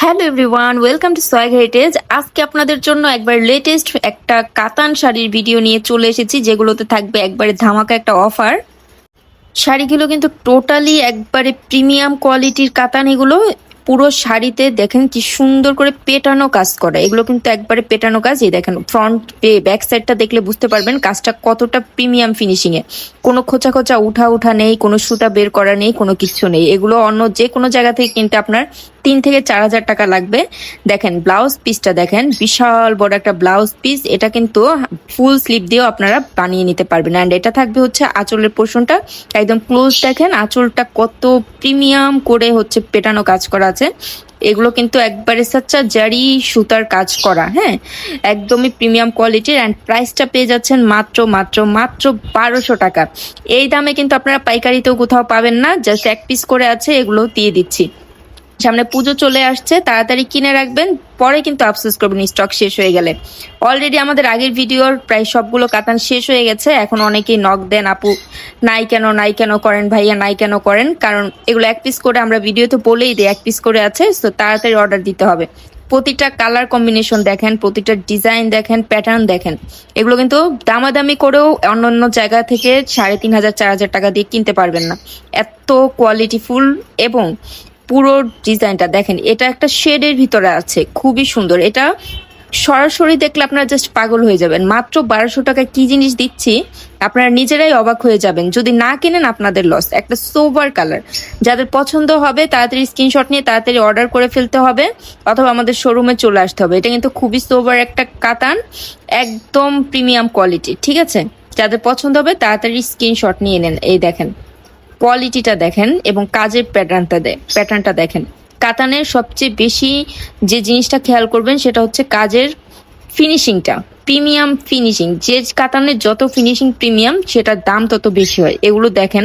Hello everyone, welcome to swag heritage. আজকে আপনাদের জন্য একবার লেটেস্ট একটা কাতান শাড়ির ভিডিও নিয়ে চলে এসেছি, যেগুলোতে থাকবে একবারে ধামাকা একটা অফার। শাড়িগুলো কিন্তু টোটালি একবারে প্রিমিয়াম কোয়ালিটির কাতান। এগুলো পুরো শাড়িতে দেখেন কি সুন্দর করে পেটানো কাজ করা। এগুলো কিন্তু একবারে পেটানো কাজ। এই দেখেন ফ্রন্ট ব্যাক সাইডটা দেখলে বুঝতে পারবেন কাজটা কতটা প্রিমিয়াম ফিনিশিং এ। কোনো খোঁচা খোঁচা উঠা নেই, কোনো সুতা বের করা নেই, কোনো কিছু নেই। এগুলো অন্য যে কোনো জায়গা থেকে কিনতে আপনার 3 থেকে 4 হাজার টাকা লাগবে। দেখেন ব্লাউজ পিসটা দেখেন, বিশাল বড় একটা ব্লাউজ পিস। এটা কিন্তু ফুল স্লিভ দিয়েও আপনারা বানিয়ে নিতে পারবেন। অ্যান্ড এটা থাকবে হচ্ছে আঁচলের পোর্শনটা একদম ক্লোজ। দেখেন আঁচলটা কত প্রিমিয়াম করে হচ্ছে পেটানো কাজ করা আছে। এগুলো কিন্তু একবারে সাচ্চা জারি সুতার কাজ করা, হ্যাঁ, একদমই প্রিমিয়াম কোয়ালিটির। অ্যান্ড প্রাইসটা পেয়ে যাচ্ছেন মাত্র মাত্র মাত্র 1200 টাকা। এই দামে কিন্তু আপনারা পাইকারিতেও কোথাও পাবেন না। জাস্ট এক পিস করে আছে, এগুলো দিয়ে দিচ্ছি। সামনে পুজো চলে আসছে, তাড়াতাড়ি কিনে রাখবেন, পরে কিন্তু আফসোস করবেন স্টক শেষ হয়ে গেলে। অলরেডি আমাদের আগের ভিডিওর প্রায় সবগুলো কাতান শেষ হয়ে গেছে। এখন অনেকেই নক দেন, আপু নাই কেন করেন, ভাইয়া নাই কেন করেন, কারণ এগুলো এক পিস করে আমরা ভিডিওতে বলেই দিই এক পিস করে আছে, তো তাড়াতাড়ি অর্ডার দিতে হবে। প্রতিটা কালার কম্বিনেশন দেখেন, প্রতিটা ডিজাইন দেখেন, প্যাটার্ন দেখেন। এগুলো কিন্তু দামাদামি করেও অন্য জায়গা থেকে 3500-4000 টাকা দিয়ে কিনতে পারবেন না। এত কোয়ালিটিফুল। এবং পুরো ডিজাইনটা দেখেন, এটা একটা শেডের ভিতরে আছে, খুবই সুন্দর। এটা সরাসরি দেখলে আপনারা জাস্ট পাগল হয়ে যাবেন। মাত্র 1200 টাকা কি জিনিস দিচ্ছি আপনারা নিজেরাই অবাক হয়ে যাবেন। যদি না কিনেন আপনাদের লস। একটা সোবার কালার, যাদের পছন্দ হবে তাড়াতাড়ি স্ক্রিনশট নিয়ে তাড়াতাড়ি অর্ডার করে ফেলতে হবে, অথবা আমাদের শোরুমে চলে আসতে হবে। এটা কিন্তু খুবই সোবার একটা কাতান, একদম প্রিমিয়াম কোয়ালিটি, ঠিক আছে? যাদের পছন্দ হবে তাড়াতাড়ি স্ক্রিনশট নিয়ে নেন। এই দেখেন কোয়ালিটিটা দেখেন এবং কাজের প্যাটার্নটা দেখেন। কাতানের সবচেয়ে বেশি যে জিনিসটা খেয়াল করবেন সেটা হচ্ছে কাজের ফিনিশিংটা, প্রিমিয়াম ফিনিশিং। যে কাতানের যত ফিনিশিং প্রিমিয়াম, সেটার দাম তত বেশি হয়। এগুলো দেখেন,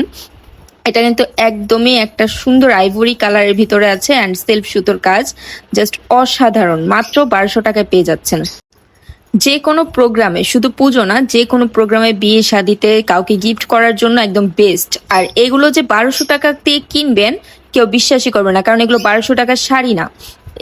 এটা কিন্তু একদমই একটা সুন্দর আইভরি কালারের ভিতরে আছে অ্যান্ড সেলফ সুতোর কাজ, জাস্ট অসাধারণ। মাত্র 1200 টাকায় পেয়ে যাচ্ছেন। যে কোনো প্রোগ্রামে, শুধু পুজো না, যে কোনো প্রোগ্রামে, বিয়ে শাদিতে কাউকে গিফট করার জন্য একদম বেস্ট। আর এগুলো যে 1200 টাকা দিয়ে কিনবেন কেউ বিশ্বাসই করবে না, কারণ এগুলো 1200 টাকার শাড়ি না।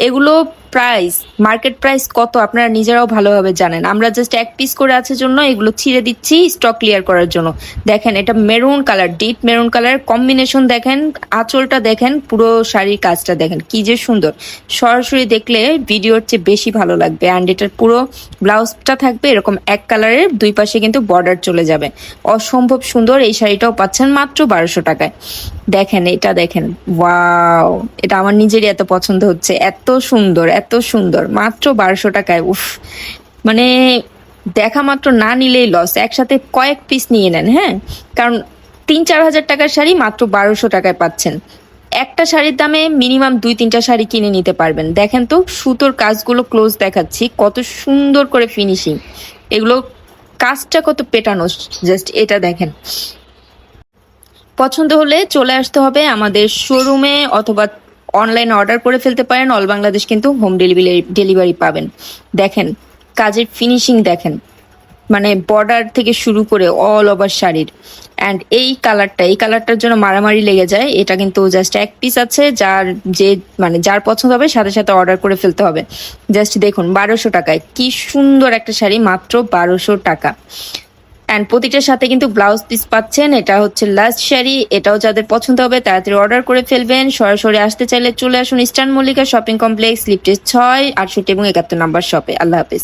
এগুলো প্রাইস, মার্কেট প্রাইস কত আপনারা নিজেরাও ভালোভাবে জানেন। আমরা জাস্ট এক পিস করে আছে জন্য এগুলো ছিঁড়ে দিচ্ছি স্টক ক্লিয়ার করার জন্য। দেখেন এটা maroon colour, deep maroon colour combination দেখেন, আঁচলটা দেখেন, পুরো শাড়ির কাজটা দেখেন কি যে সুন্দর। সরাসরি দেখলে ভিডিওর চেয়ে বেশি ভালো লাগবে। অ্যান্ড এটার পুরো ব্লাউজটা থাকবে এরকম এক কালারের, দুই পাশে কিন্তু বর্ডার চলে যাবে। অসম্ভব সুন্দর। এই শাড়িটাও পাচ্ছেন মাত্র 1200 টাকায়। দেখেন এটা দেখেন, ওয়াও, এটা আমার নিজেরই এত পছন্দ হচ্ছে। এত সুন্দর, এত সুন্দর, মাত্র 1200 টাকায়। উফ, মানে দেখা মাত্র না নিলেই লস। একসাথে কয়েক পিস নিয়ে নেন, হ্যাঁ, কারণ 3-4 হাজার টাকার শাড়ি মাত্র 1200 টাকায় পাচ্ছেন। একটা শাড়ির দামে মিনিমাম 2-3টা শাড়ি কিনে নিতে পারবেন। দেখেন তো সুতোর কাজগুলো ক্লোজ দেখাচ্ছি, কত সুন্দর করে ফিনিশিং। এগুলো কাজটা কত পেটানো, জাস্ট এটা দেখেন। পছন্দ হলে চলে আসতে হবে আমাদের শোরুমে, অথবা অনলাইনে অর্ডার করে ফেলতে পারেন। অল বাংলাদেশ কিন্তু হোম ডেলিভারি পাবেন। দেখেন কাজের ফিনিশিং দেখেন, মানে বর্ডার থেকে শুরু করে অল ওভার শাড়ির। অ্যান্ড এই কালারটার জন্য মারামারি লেগে যায়। এটা কিন্তু জাস্ট এক পিস আছে, যার পছন্দ হবে সাথে সাথে অর্ডার করে ফেলতে হবে। জাস্ট দেখুন 1200 টাকায় কি সুন্দর একটা শাড়ি, মাত্র 1200 টাকা। অ্যান্ড প্রতিটার সাথে কিন্তু ব্লাউজ পিস পাচ্ছেন। এটা হচ্ছে লাস্ট শাড়ি, এটাও যাদের পছন্দ হবে তাড়াতাড়ি অর্ডার করে ফেলবেন। সরাসরি আসতে চাইলে চলে আসুন ইস্টার্ন মল্লিকা শপিং কমপ্লেক্স, লিফটের 6, 68 এবং 71 নাম্বার শপে। আল্লাহ হাফেজ।